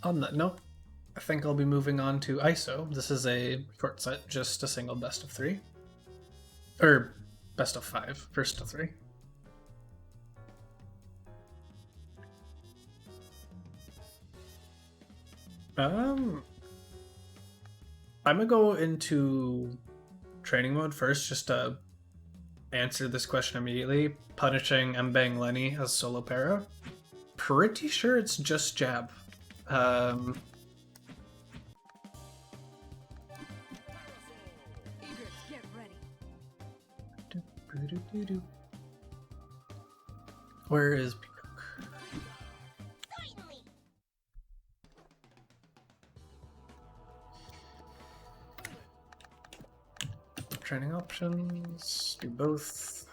On that note, I think I'll be moving on to ISO. This is a short set, just a single best of 3. Or best of 5, first to 3. I'm gonna go into training mode first, just to answer this question immediately. Punishing Mbang Lenny as solo para. Pretty sure it's just jab. Where is Peacock? Training options, do both.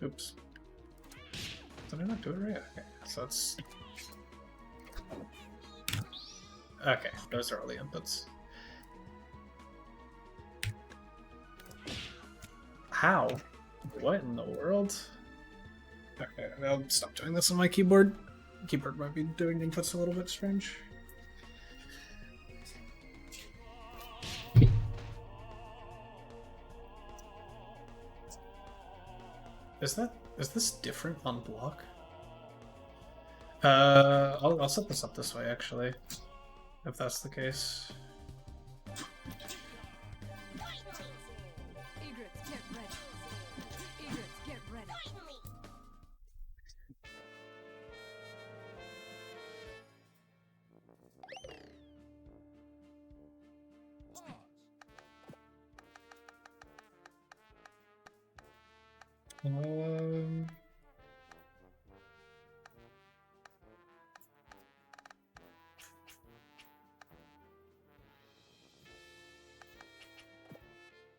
Oops. Did I not do it right? Okay, so that's... Okay, those are all the inputs. How? What in the world? Okay, I'll stop doing this on my keyboard. Keyboard might be doing inputs a little bit strange. Is this different on block? I'll set this up this way actually, if that's the case.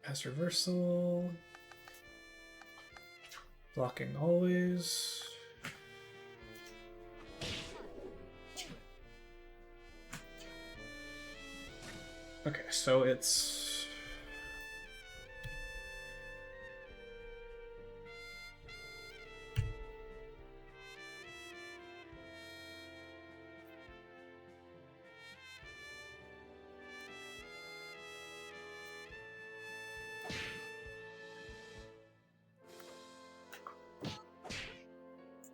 Pass reversal. Blocking always. Okay, so it's...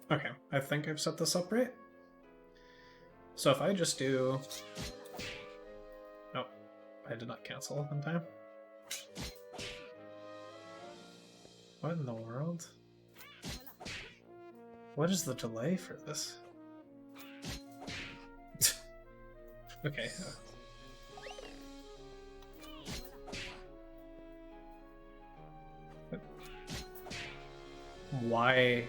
Okay, I think I've set this up right. So if I just do... Oh, I did not cancel in time. What in the world? What is the delay for this? Okay. Why?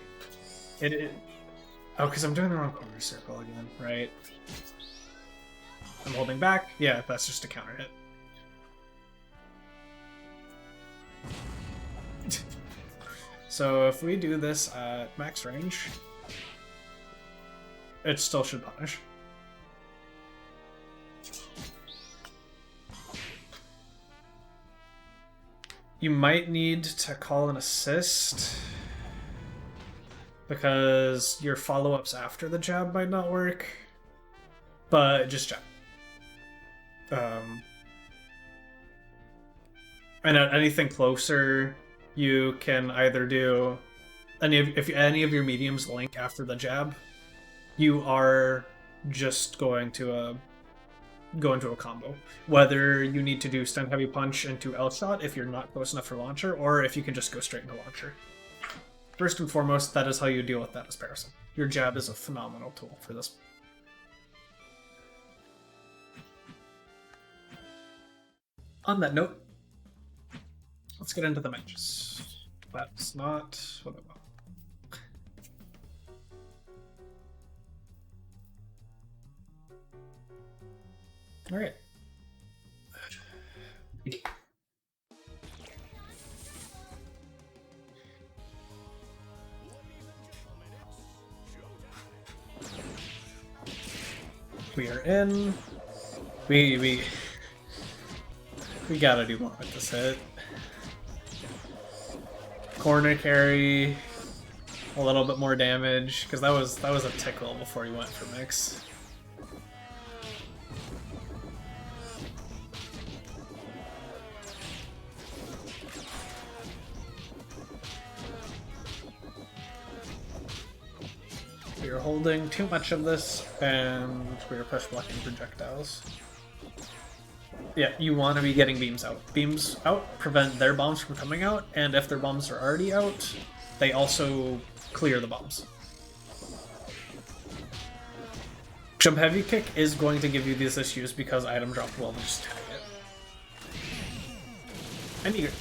Oh, because I'm doing the wrong corner circle again, right? I'm holding back. Yeah, that's just a counter hit. So if we do this at max range, it still should punish. You might need to call an assist, because your follow-ups after the jab might not work, but just jab. And at anything closer, you can either do if any of your mediums link after the jab, you are just going to go into a combo. Whether you need to do stun heavy punch into L shot if you're not close enough for launcher, or if you can just go straight into launcher. First and foremost, that is how you deal with that as Parasol. Your jab is a phenomenal tool for this. On that note, let's get into the matches. That's not what I want. All right. We are in. We We gotta do more with this hit. Corner carry, a little bit more damage, because that was a tickle before you went for mix. We are holding too much of this, and we are push blocking projectiles. Yeah, you want to be getting beams out. Beams out prevent their bombs from coming out, and if their bombs are already out, they also clear the bombs. Jump Heavy Kick is going to give you these issues because item drop will just tag it. And eager.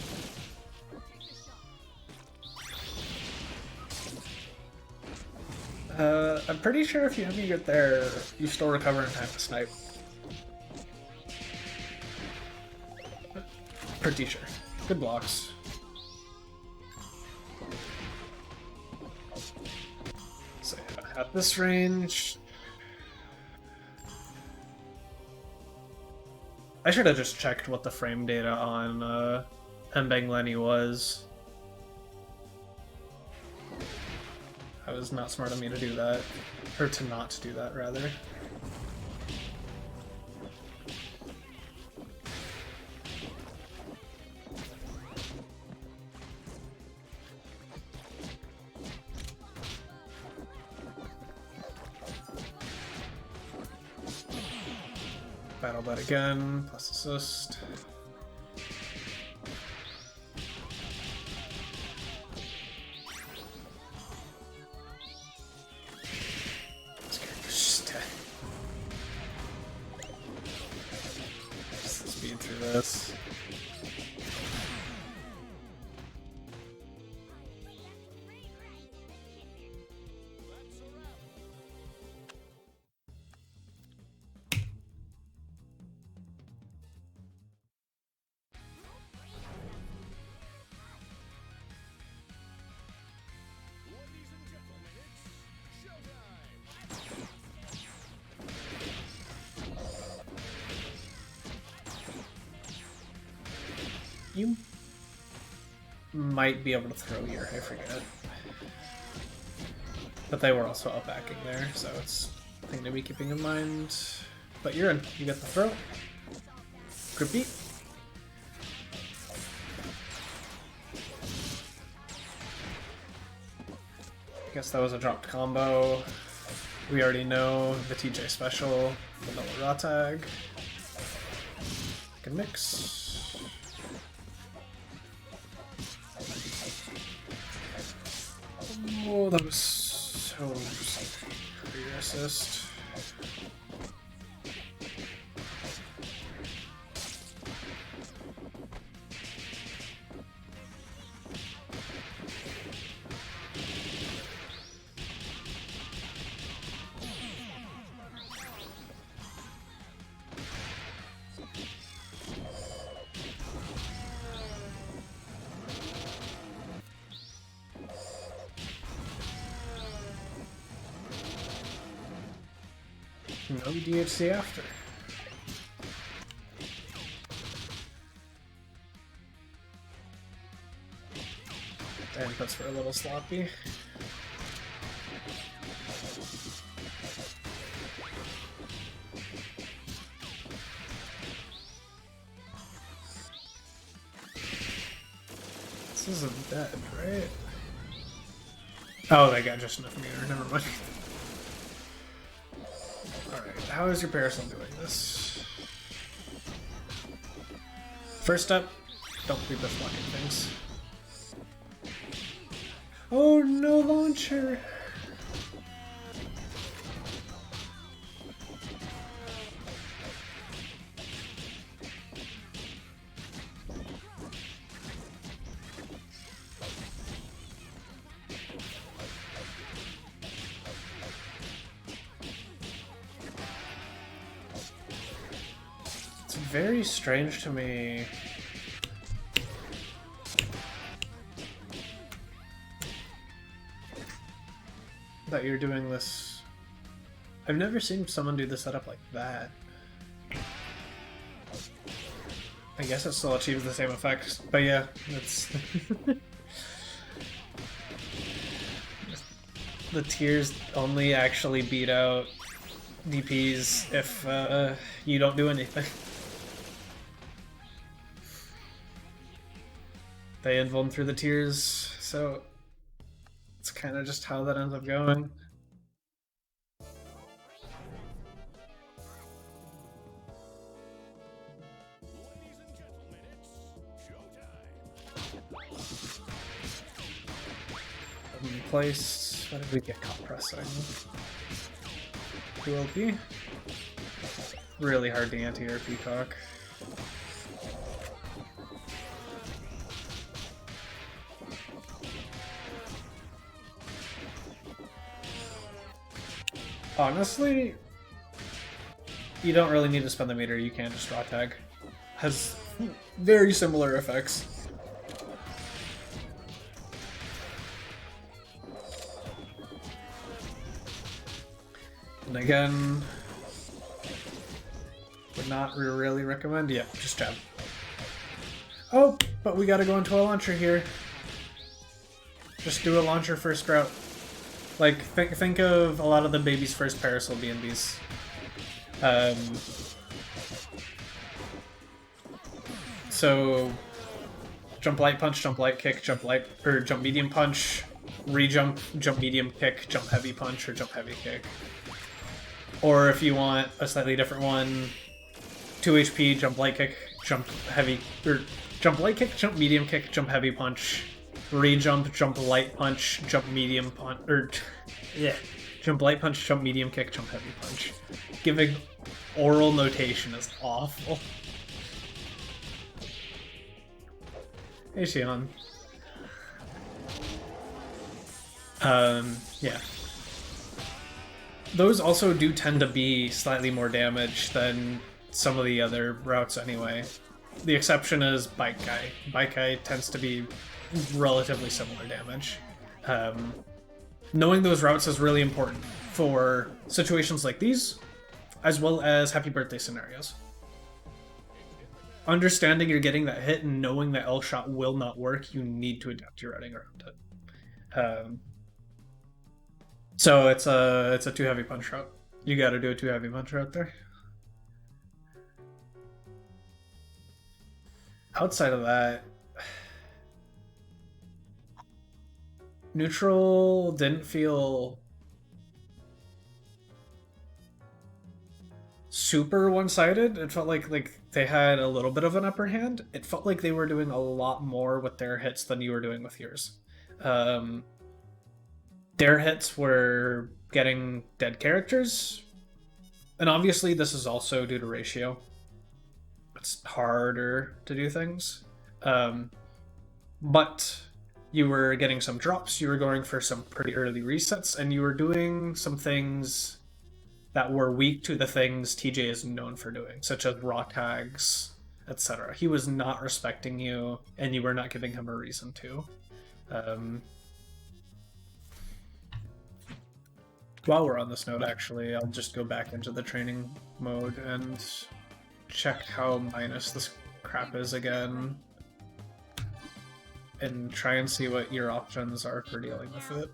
I'm pretty sure if you get there, you still recover in time to snipe. Pretty sure. Good blocks. So yeah, at this range, I should have just checked what the frame data on Mbang Lenny was. That was not smart of me to do that. Or to not do that, rather. Battle that again, plus assist. This character's just dead. Just speed through this. You might be able to throw here, I forget. But they were also up backing there, so it's a thing to be keeping in mind. But you're in. You get the throw. Grip beat. Guess that was a dropped combo. We already know the TJ special, vanilla raw tag. Can mix. Oh, that was so career assist. No DHC after. And puts were a little sloppy. This isn't dead, right? Oh, they got just enough meter, never mind. Alright, how is your Parasol doing this? First up, don't be buff blocking things. Oh, no launcher! It's very strange to me. That you're doing this. I've never seen someone do the setup like that. I guess it still achieves the same effect, but yeah, it's the tiers only actually beat out DPs if you don't do anything. They invuln through the tiers, so it's kind of just how that ends up going. Place. What did we get caught pressing? 2 LP? Really hard to anti-air Peacock. Honestly, you don't really need to spend the meter, you can just raw tag. Has very similar effects. And again, would not really recommend. Yeah, just jab. Oh, but we gotta go into a launcher here. Just do a launcher first route. Like, think of a lot of the baby's first Parasol BNBs. So, jump light punch, jump light kick, jump medium punch, re-jump, jump medium kick, jump heavy punch, or jump heavy kick. Or if you want a slightly different one, 2 HP, jump light kick, jump heavy, or jump light kick, jump medium kick, jump heavy punch, re-jump, jump light punch, jump medium punch, or yeah, jump light punch, jump medium kick, jump heavy punch. Giving oral notation is awful. Hey, Shion. Yeah. Those also do tend to be slightly more damage than some of the other routes anyway. The exception is Bike Guy. Bike Guy tends to be relatively similar damage. Knowing those routes is really important for situations like these, as well as happy birthday scenarios. Understanding you're getting that hit and knowing that L-shot will not work, you need to adapt your routing around it. So it's a 2 heavy punch route. You gotta do a 2 heavy punch route there. Outside of that, neutral didn't feel super one-sided. It felt like they had a little bit of an upper hand. It felt like they were doing a lot more with their hits than you were doing with yours. Their hits were getting dead characters, and obviously this is also due to ratio. It's harder to do things, but you were getting some drops, you were going for some pretty early resets, and you were doing some things that were weak to the things TJ is known for doing, such as raw tags, etc. He was not respecting you, and you were not giving him a reason to. While we're on this note, actually, I'll just go back into the training mode and check how minus this crap is again, and try and see what your options are for dealing with it.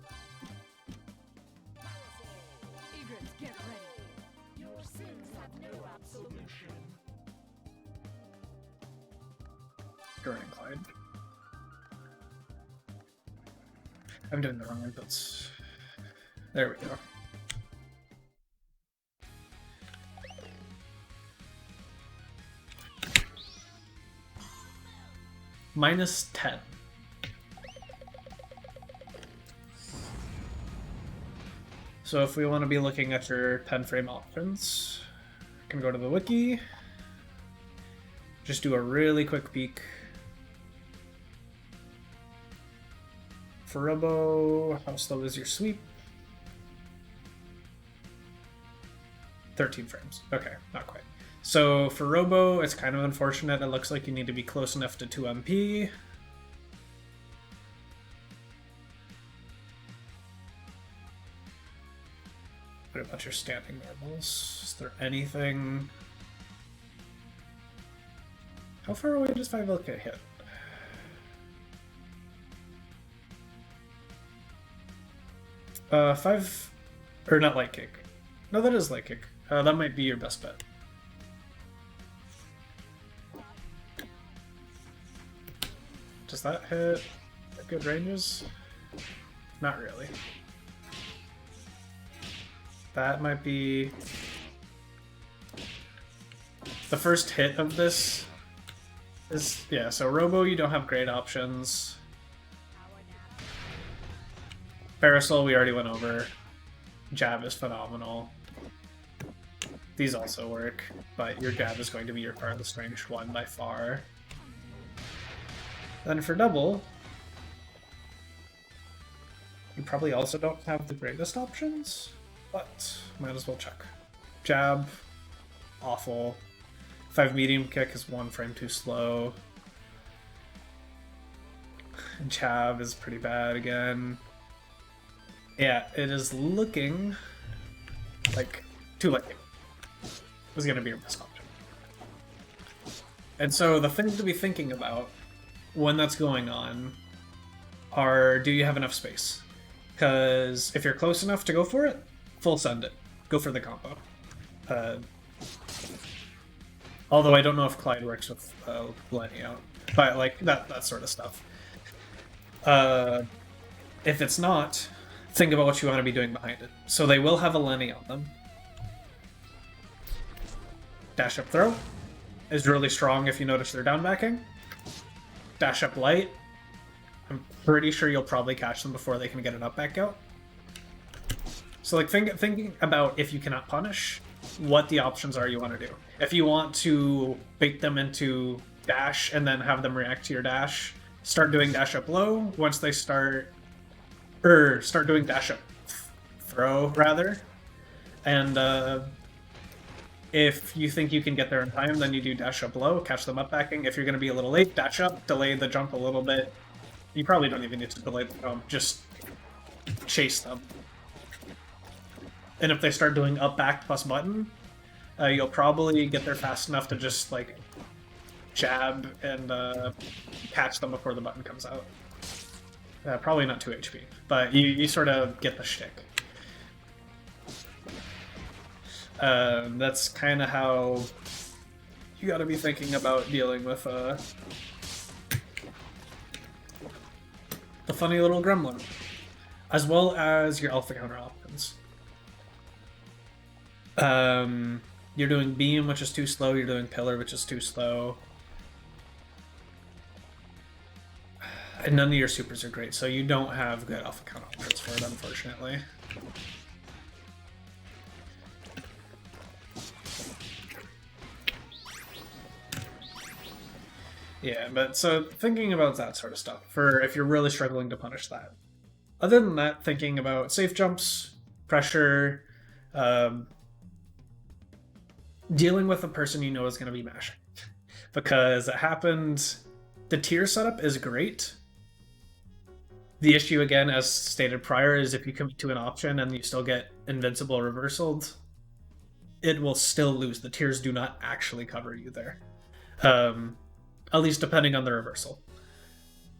You're inclined. I'm doing the wrong inputs. There we go. Minus 10. So if we want to be looking at your 10 frame options, I can go to the wiki, just do a really quick peek. For Robo, how slow is your sweep? 13 frames. Okay, not quite. So for Robo, it's kind of unfortunate. It looks like you need to be close enough to 2 MP. What about your standing normals? Is there anything How far away does 5LK hit? Five, or not light kick. No, that is light kick. That might be your best bet. Does that hit at good ranges? Not really. That might be the first hit of this. Is yeah. So Robo, you don't have great options. Parasol, we already went over. Jab is phenomenal. These also work, but your jab is going to be your farthest ranged one by far. Then for double, you probably also don't have the greatest options, but might as well check. Jab, awful. 5 medium kick is 1 frame too slow. Jab is pretty bad again. Yeah, it is looking like too late. Was going to be your best option. And so the things to be thinking about when that's going on are, do you have enough space? Because if you're close enough to go for it, full send it. Go for the combo. Although I don't know if Clyde works with Lenny out. But like that sort of stuff. If it's not, think about what you want to be doing behind it. So they will have a Lenny on them. Dash up throw is really strong if you notice they're down backing. Dash up light. I'm pretty sure you'll probably catch them before they can get an up back out. So like thinking about if you cannot punish, what the options are you want to do. If you want to bait them into dash and then have them react to your dash, start doing dash up low once they start doing dash up throw rather. And if you think you can get there in time, then you do dash up low, catch them up backing. If you're going to be a little late, dash up, delay the jump a little bit. You probably don't even need to delay the jump, just chase them. And if they start doing up back plus button, you'll probably get there fast enough to just like jab and catch them before the button comes out. Probably not 2 HP, but you sort of get the shtick. That's kind of how you got to be thinking about dealing with the funny little gremlin, as well as your alpha counter options. You're doing beam, which is too slow. You're doing pillar, which is too slow. And none of your supers are great, so you don't have good alpha count options for it, unfortunately. Yeah, but so thinking about that sort of stuff, for if you're really struggling to punish that. Other than that, thinking about safe jumps, pressure, dealing with a person you know is going to be mashing. Because it happened, the tier setup is great. The issue, again, as stated prior, is if you commit to an option and you still get invincible reversaled, it will still lose. The tiers do not actually cover you there. At least depending on the reversal.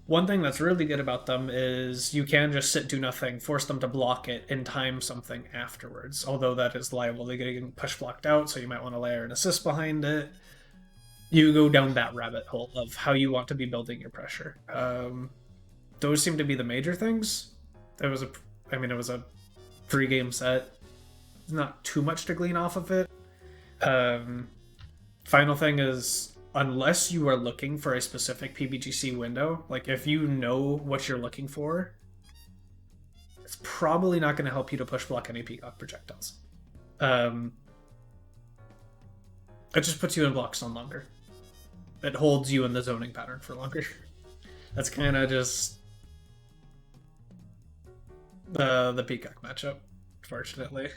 One thing that's really good about them is you can just sit, do nothing, force them to block it, and time something afterwards. Although that is liable to getting push blocked out, so you might want to layer an assist behind it. You go down that rabbit hole of how you want to be building your pressure. Those seem to be the major things. It was a 3-game set. There's not too much to glean off of it. Final thing is, unless you are looking for a specific PBGC window, like if you know what you're looking for, it's probably not going to help you to push block any Peacock projectiles. It just puts you in block stun longer. It holds you in the zoning pattern for longer. That's kind of just the Peacock matchup, fortunately.